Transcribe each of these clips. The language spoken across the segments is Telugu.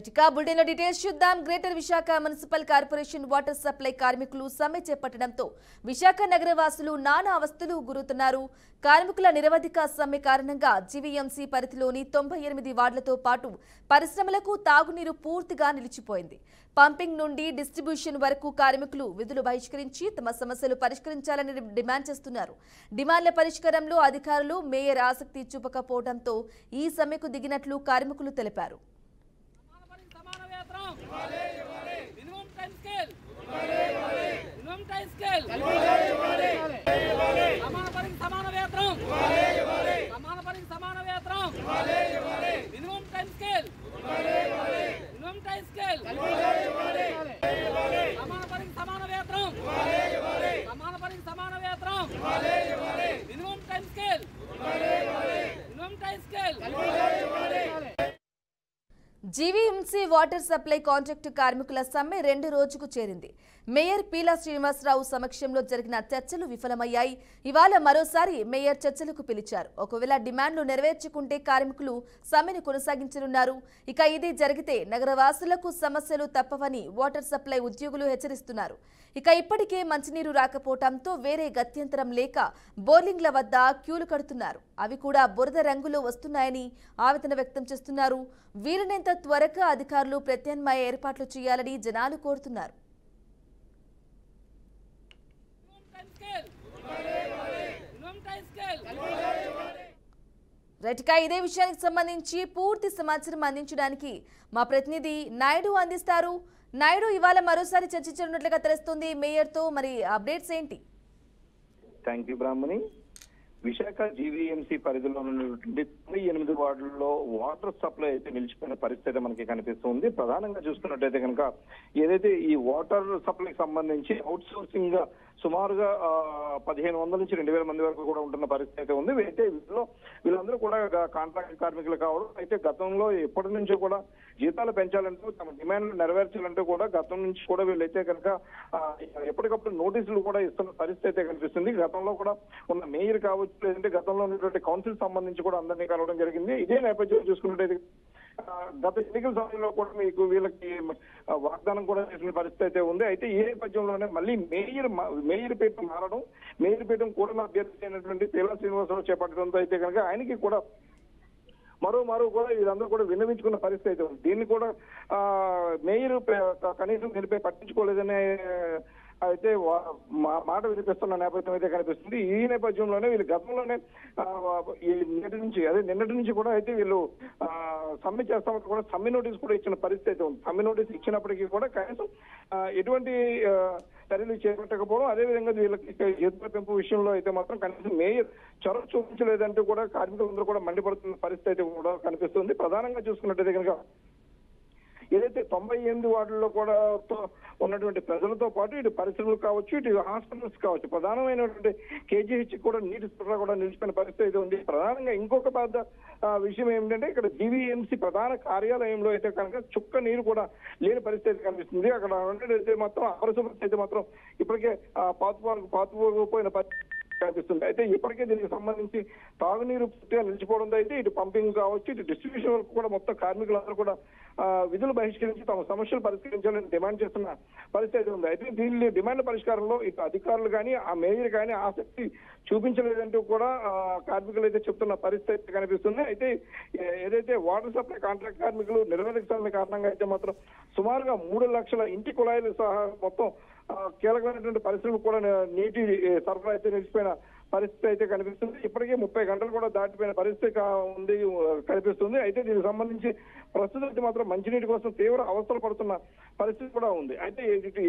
రైట్ ఇక బులెటిన్లో డీటెయిల్స్ చూద్దాం. Greater Visakha municipal corporation water supply కార్మికులు సమ్మె చేపట్టడంతో విశాఖ నగర వాసులు నానా అవస్థలు గురవుతున్నారు. కార్మికుల నిరవధిక సమ్మె కారణంగా జీవీఎంసీ పరిధిలోని 98 వార్డులతో పాటు పరిశ్రమలకు తాగునీరు పూర్తిగా నిలిచిపోయింది. పంపింగ్ నుండి డిస్ట్రిబ్యూషన్ వరకు కార్మికులు విధులు బహిష్కరించి తమ సమస్యలు పరిష్కరించాలని డిమాండ్ చేస్తున్నారు. డిమాండ్ల పరిష్కారంలో అధికారులు మేయర్ ఆసక్తి చూపకపోవడంతో ఈ సమ్మెకు దిగినట్లు కార్మికులు తెలిపారు. జీవీఎంసీ వాటర్ సప్లై కాంట్రాక్టు కార్మికుల సమ్మె 2వ రోజుకు చేరింది. మేయర్ పీలా శ్రీనివాసరావు సమక్షంలో జరిగిన చర్చలు విఫలమయ్యాయి. ఇవాళ మరోసారి మేయర్ చర్చలకు పిలిచారు. ఒకవేళ డిమాండ్లు నెరవేర్చుకుంటే కార్మికులు సమ్మెను కొనసాగించనున్నారు. ఇక ఇది జరిగితే నగరవాసులకు సమస్యలు తప్పవని వాటర్ సప్లై ఉద్యోగులు హెచ్చరిస్తున్నారు. ఇక ఇప్పటికే మంచినీరు రాకపోవడంతో వేరే గత్యంతరం లేక బోర్లింగ్ల వద్ద క్యూలు కడుతున్నారు. అవి కూడా బురద రంగులో వస్తున్నాయని ఆవేదన వ్యక్తం చేస్తున్నారు. వీలైనంత త్వరగా అధికారులు ప్రత్యామ్నాయ ఏర్పాట్లు చేయాలని జనాలు కోరుతున్నారు. రైట్గా ఇదే విషయానికి సంబంధించి పూర్తి సమాచారం అందించడానికి మా ప్రతినిధి నాయుడు అందిస్తారు. నాయుడు, ఇవాళ మరోసారి చర్చించనున్నట్లుగా తెలుస్తుంది మేయర్తో, మరి అప్డేట్స్ ఏంటి? Thank you Brahmani. Visakha GVMC పరిధిలో ఉన్నటువంటి 98 వార్డుల్లో వాటర్ సప్లై అయితే నిలిచిపోయిన పరిస్థితి మనకి కనిపిస్తుంది. ప్రధానంగా చూసుకున్నట్టయితే కనుక ఏదైతే ఈ వాటర్ సప్లైకి సంబంధించి అవుట్ సోర్సింగ్ గా సుమారుగా 1500 నుంచి 2000 మంది వరకు కూడా ఉంటున్న పరిస్థితి అయితే ఉంది. అయితే వీళ్ళందరూ కూడా కాంట్రాక్ట్ కార్మికులు కావడం, అయితే గతంలో ఎప్పటి నుంచో కూడా జీతాలు పెంచాలంటూ తమ డిమాండ్లు నెరవేర్చాలంటూ కూడా గతం నుంచి కూడా వీళ్ళైతే కనుక ఎప్పటికప్పుడు నోటీసులు కూడా ఇస్తున్న పరిస్థితి అయితే కనిపిస్తుంది. గతంలో కూడా ఉన్న మేయర్ కావచ్చు, లేదంటే గతంలో ఉన్నటువంటి కౌన్సిల్ సంబంధించి కూడా అందరినీ కలవడం జరిగింది. ఇదే నేపథ్యంలో చూసుకున్నట్టయితే గత ఎన్నికల సమయంలో కూడా మీకు వీళ్ళకి వాగ్దానం కూడా చేసిన పరిస్థితి అయితే ఉంది. అయితే ఈ నేపథ్యంలోనే మళ్ళీ మేయర్ పీఠం మారడం, మేయర్ పీఠం కూడా అభ్యర్థి అయినటువంటి పీలా శ్రీనివాసరావు చేపట్టడంతో అయితే కనుక ఆయనకి కూడా మరో కూడా వీళ్ళందరూ కూడా విన్నవించుకున్న పరిస్థితి అయితే ఉంది. దీన్ని కూడా మేయర్ కనీసం దీనిపై పట్టించుకోలేదనే అయితే మాట వినిపిస్తున్న నేపథ్యం అయితే కనిపిస్తుంది. ఈ నేపథ్యంలోనే వీళ్ళు గతంలోనే నిన్నటి నుంచి కూడా అయితే వీళ్ళు సమ్మె చేస్తామని కూడా సమ్మె నోటీస్ కూడా ఇచ్చిన పరిస్థితి అయితే ఉంది. సమ్మె నోటీస్ ఇచ్చినప్పటికీ కూడా కనీసం ఎటువంటి చర్యలు చేపట్టకపోవడం, అదేవిధంగా వీళ్ళకి జీతాల పెంపు విషయంలో అయితే మాత్రం కనీసం మేయర్ చొరవ చూపించలేదంటూ కూడా కార్మికులందరూ కూడా మండిపడుతున్న పరిస్థితి అయితే కూడా కనిపిస్తుంది. ప్రధానంగా చూసుకున్నట్టయితే కనుక ఏదైతే 98 వార్డుల్లో కూడా ఉన్నటువంటి ప్రజలతో పాటు ఇటు పరిశ్రమలు కావచ్చు, ఇటు హాస్పిటల్స్ కావచ్చు, ప్రధానమైనటువంటి కేజీహెచ్ కూడా నీటి సరఫరా కూడా నిలిచిపోయిన పరిస్థితి అయితే ఉంది. ప్రధానంగా ఇంకొక పెద్ద విషయం ఏమిటంటే ఇక్కడ జీవీఎంసీ ప్రధాన కార్యాలయంలో అయితే కనుక చుక్క నీరు కూడా లేని పరిస్థితి కనిపిస్తుంది. అక్కడ అయితే మాత్రం అపరిశుభ్రత అయితే మాత్రం ఇప్పటికే పాతుపోయిన పరిస్థితి కనిపిస్తుంది. అయితే ఇప్పటికే దీనికి సంబంధించి తాగునీరు పూర్తిగా నిలిచిపోవడంతో అయితే ఇటు పంపింగ్ కావచ్చు, ఇటు డిస్ట్రిబ్యూషన్ వరకు కూడా మొత్తం కార్మికులందరూ కూడా విధులు బహిష్కరించి తమ సమస్యలు పరిష్కరించాలని డిమాండ్ చేస్తున్న పరిస్థితి ఉంది. అయితే దీని డిమాండ్ పరిష్కారంలో ఇటు అధికారులు కానీ ఆ మేయర్ కానీ ఆసక్తి చూపించలేదంటూ కూడా కార్మికులు అయితే చెప్తున్న పరిస్థితి కనిపిస్తుంది. అయితే ఏదైతే వాటర్ సప్లై కాంట్రాక్ట్ కార్మికులు నిరవధిక సమ్మె కారణంగా అయితే మాత్రం సుమారుగా 3 లక్షల ఇంటి కుళాయిలు సహా మొత్తం కీలకమైనటువంటి పరిశ్రమలు కూడా నీటి సరఫరా అయితే నిలిచిపోయిన పరిస్థితి అయితే కనిపిస్తుంది. ఇప్పటికే 30 గంటలు కూడా దాటిపోయిన పరిస్థితి కనిపిస్తుంది. అయితే దీనికి సంబంధించి ప్రస్తుతం అయితే మాత్రం మంచినీటి కోసం తీవ్ర అవస్థలు పడుతున్న పరిస్థితి కూడా ఉంది. అయితే ఇటు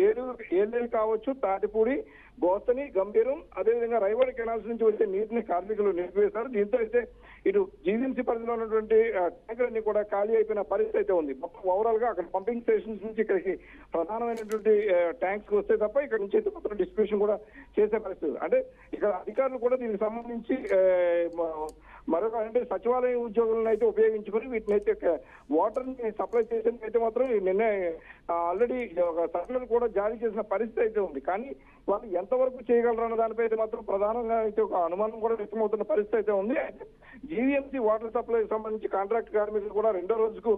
ఏలేరు కావచ్చు, తాటిపూడి, గోస్తని, గంభీరం, అదేవిధంగా రైవర్ కెనాల్స్ నుంచి వచ్చే నీటిని కార్మికులు నిలిపివేశారు. దీంతో అయితే ఇటు జీవీఎంసీ పరిధిలో ఉన్నటువంటి ట్యాంకులన్నీ కూడా ఖాళీ అయిపోయిన పరిస్థితి అయితే ఉంది. మొత్తం ఓవరాల్ గా అక్కడ పంపింగ్ స్టేషన్స్ నుంచి ఇక్కడికి ప్రధానమైనటువంటి ట్యాంక్స్ వస్తే తప్ప ఇక్కడ నుంచి అయితే మొత్తం డిస్ట్రిబ్యూషన్ కూడా చేసే పరిస్థితి. అంటే ఇక్కడ అధికారులు కూడా దీనికి సంబంధించి మరొక అంటే సచివాలయ ఉద్యోగులను అయితే ఉపయోగించుకొని వీటిని అయితే వాటర్ ని సప్లై చేసేందుకు అయితే మాత్రం నిన్న ఆల్రెడీ ఒక సర్కులర్ కూడా జారీ చేసిన పరిస్థితి అయితే ఉంది. కానీ వాళ్ళు ఎంతవరకు చేయగలరు అన్న దానిపై అయితే మాత్రం ప్రధానంగా అయితే ఒక అనుమానం కూడా వ్యక్తమవుతున్న పరిస్థితి అయితే ఉంది. అయితే జీవీఎంసీ వాటర్ సప్లై సంబంధించి కాంట్రాక్ట్ కార్మికులు కూడా 2వ రోజుకు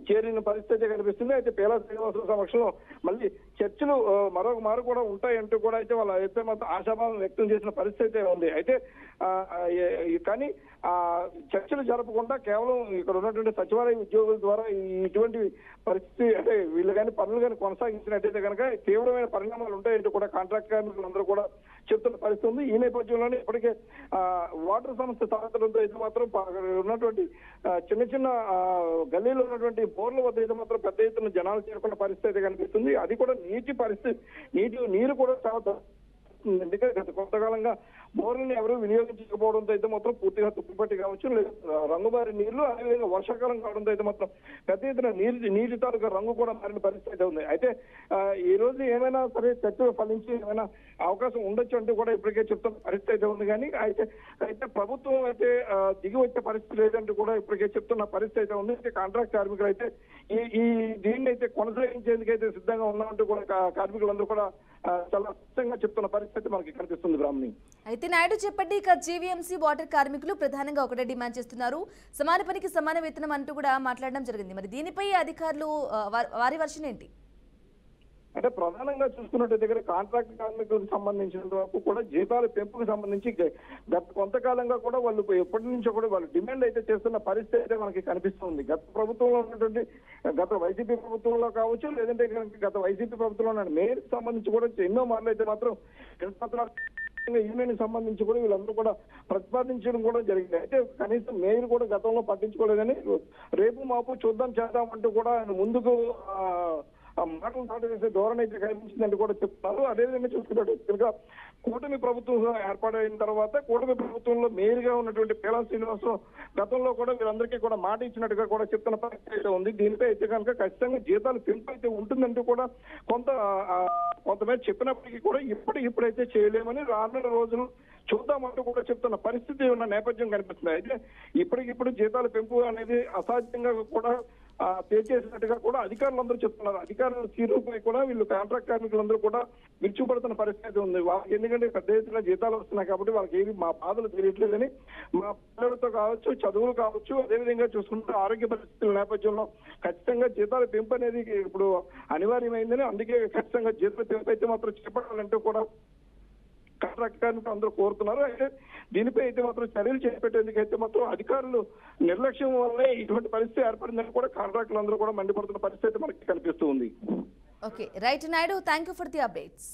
చేరిన పరిస్థితి కనిపిస్తుంది. అయితే పేలా శ్రీనివాసరావు సమక్షంలో మళ్ళీ చర్చలు మరొక మారు కూడా ఉంటాయంటూ కూడా అయితే వాళ్ళు అయితే మాత్రం ఆశాభావం వ్యక్తం చేసిన పరిస్థితి ఉంది. అయితే కానీ చర్చలు జరపకుండా కేవలం ఇక్కడ ఉన్నటువంటి సచివాలయ ఉద్యోగుల ద్వారా ఇటువంటి పరిస్థితి అంటే వీళ్ళు కానీ పనులు కానీ కొనసాగించినట్టయితే కనుక తీవ్రమైన పరిణామాలు ఉంటాయంటూ కూడా కాంట్రాక్ట్ కార్మికులందరూ కూడా చెప్తున్న పరిస్థితి ఉంది. ఈ నేపథ్యంలోనే ఇప్పటికే వాటర్ సంస్థ తరగతులతో అయితే మాత్రం ఉన్నటువంటి చిన్న చిన్న గల్లీలో ఉన్నటువంటి బోర్ల వద్ద అయితే మాత్రం పెద్ద ఎత్తున జనాలు చేరుకున్న పరిస్థితి కనిపిస్తుంది. అది కూడా నీరు కూడా చాలా ఎందుకంటే గత కొంతకాలంగా బోర్లని ఎవరూ వినియోగించకపోవడంతో అయితే మాత్రం పూర్తిగా తుప్పుపట్టి కావచ్చు, లేదా రంగుమారి నీళ్లు, అదేవిధంగా వర్షాకాలం కావడంతో అయితే మాత్రం పెద్ద ఎత్తున నీటి తాలూకా రంగు కూడా మారిన పరిస్థితి ఉంది. అయితే ఈ రోజు ఏమైనా సరే చర్చలు ఫలించి ఏమైనా అవకాశం ఉండొచ్చు అంటూ కూడా ఇప్పటికే చెప్తున్న పరిస్థితి అయితే ఉంది. కానీ అయితే ప్రభుత్వం అయితే దిగి వచ్చే పరిస్థితి లేదంటూ కూడా ఇప్పటికే చెప్తున్న పరిస్థితి అయితే ఉంది. కాంట్రాక్ట్ కార్మికులు అయితే ఈ దీన్ని అయితే కొనసాగించేందుకైతే సిద్ధంగా ఉన్నామంటూ కూడా కార్మికులందరూ కూడా చాలా స్పష్టంగా చెప్తున్న పరిస్థితి మనకి కనిపిస్తుంది. బ్రాహ్మణి అయితే నాయుడు చెప్పండి, ఇక జీవీఎంసీ వాటర్ కార్మికులు ప్రధానంగా ఒకటే డిమాండ్ చేస్తున్నారు, సమాన పనికి సమాన వేతనం అంటూ కూడా మాట్లాడడం జరిగింది. మరి దీనిపై అధికారులు వారి వర్షన్ ఏంటి? అంటే ప్రధానంగా చూసుకున్నట్టయితే కాంట్రాక్ట్ కార్మికులకు సంబంధించినంత వరకు కూడా జీతాల పెంపుకు సంబంధించి గత కొంతకాలంగా కూడా వాళ్ళు ఎప్పటి నుంచో కూడా వాళ్ళు డిమాండ్ అయితే చేస్తున్న పరిస్థితి అయితే మనకి కనిపిస్తుంది. గత ప్రభుత్వంలో ఉన్నటువంటి గత వైసీపీ ప్రభుత్వంలో కావచ్చు, లేదంటే గత వైసీపీ ప్రభుత్వంలో మేయర్కి సంబంధించి కూడా ఎన్నో మార్లు అయితే మాత్రం యూనియన్ సంబంధించి కూడా వీళ్ళందరూ కూడా ప్రతిపాదించడం కూడా జరిగింది. అయితే కనీసం మేయర్ కూడా గతంలో పట్టించుకోలేదని రేపు మాపు చూద్దాం చేద్దాం అంటూ కూడా ముందుకు మాటలు దాటి చేసే ధోరణి అయితే కనిపించిందని కూడా చెప్తున్నారు. అదేవిధంగా చూసుకున్నట్టు కనుక కూటమి ప్రభుత్వం ఏర్పాటైన తర్వాత కూటమి ప్రభుత్వంలో మేయర్ గా ఉన్నటువంటి పేలా శ్రీనివాసరావు గతంలో కూడా వీరందరికీ కూడా మాట ఇచ్చినట్టుగా కూడా చెప్తున్న పరిస్థితి అయితే ఉంది. దీనిపై అయితే కనుక ఖచ్చితంగా జీతాలు పెంపు అయితే ఉంటుందంటూ కూడా కొంతమేర చెప్పినప్పటికీ కూడా ఇప్పుడైతే చేయలేమని రానున్న రోజులు చూద్దామంటూ కూడా చెప్తున్న పరిస్థితి ఉన్న నేపథ్యం కనిపిస్తుంది. అయితే ఇప్పటికిప్పుడు జీతాల పెంపు అనేది అసాధ్యంగా కూడా చేసినట్టుగా కూడా అధికారులందరూ చెప్తున్నారు. అధికారుల తీరుపై కూడా వీళ్ళు కాంట్రాక్ట్ కార్మికులందరూ కూడా విరుచుపడుతున్న పరిస్థితి ఉంది. వాళ్ళకి ఎందుకంటే పెద్ద ఎత్తున జీతాలు వస్తున్నాయి కాబట్టి వాళ్ళకి ఏమి మా బాధలు తెలియట్లేదని, మా పిల్లలతో కావచ్చు, చదువులు కావచ్చు, అదేవిధంగా చూసుకుంటే ఆరోగ్య పరిస్థితుల నేపథ్యంలో ఖచ్చితంగా జీతాల పెంపు అనేది ఇప్పుడు అనివార్యమైందని, అందుకే ఖచ్చితంగా జీతాల పెంపు అయితే మాత్రం చేపట్టాలంటూ కూడా కాంట్రాక్ట్ కార్మికులు అందరూ కోరుతున్నారు. అయితే దీనిపై అయితే మాత్రం చర్యలు చేపట్టేందుకు అయితే మాత్రం అధికారులు నిర్లక్ష్యం వల్లే ఇటువంటి పరిస్థితి ఏర్పడిందని కూడా కాంట్రాక్టులు అందరూ కూడా మండిపడుతున్న పరిస్థితి మనకి కనిపిస్తూ ఉంది. Okay right Naidu, thank you for the updates.